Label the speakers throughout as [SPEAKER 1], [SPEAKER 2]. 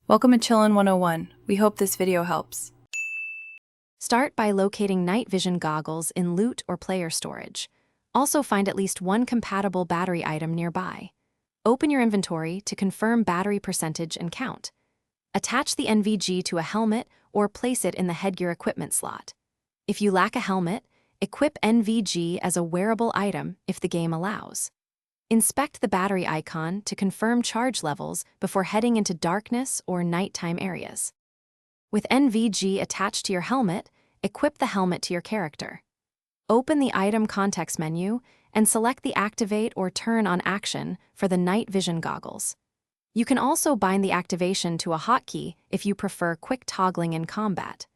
[SPEAKER 1] Welcome to Chillin' 101. We hope this video helps.
[SPEAKER 2] Start by locating night vision goggles in loot or player storage. Also find at least one compatible battery item nearby. Open your inventory to confirm battery percentage and count. Attach the NVG to a helmet or place it in the headgear equipment slot. If you lack a helmet, equip NVG as a wearable item if the game allows. Inspect the battery icon to confirm charge levels before heading into darkness or nighttime areas. With NVG attached to your helmet, equip the helmet to your character. Open the item context menu and select the activate or turn on action for the night vision goggles. You can also bind the activation to a hotkey if you prefer quick toggling in combat.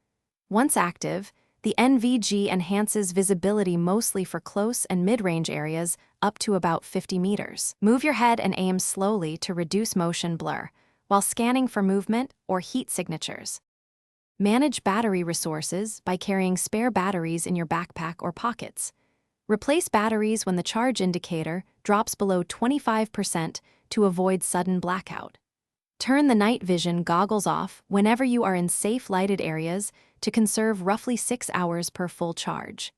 [SPEAKER 2] Once active, the NVG enhances visibility mostly for close and mid-range areas up to about 50 meters. Move your head and aim slowly to reduce motion blur, while scanning for movement or heat signatures. Manage battery resources by carrying spare batteries in your backpack or pockets. Replace batteries when the charge indicator drops below 25% to avoid sudden blackout. Turn the night vision goggles off whenever you are in safe lighted areas to conserve roughly 6 hours per full charge.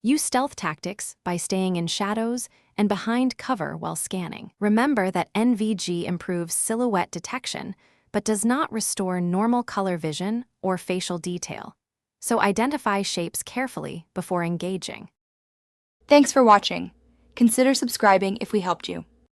[SPEAKER 2] Use stealth tactics by staying in shadows and behind cover while scanning. Remember that NVG improves silhouette detection, but does not restore normal color vision or facial detail. So identify shapes carefully before engaging.
[SPEAKER 3] Thanks for watching. Consider subscribing if we helped you.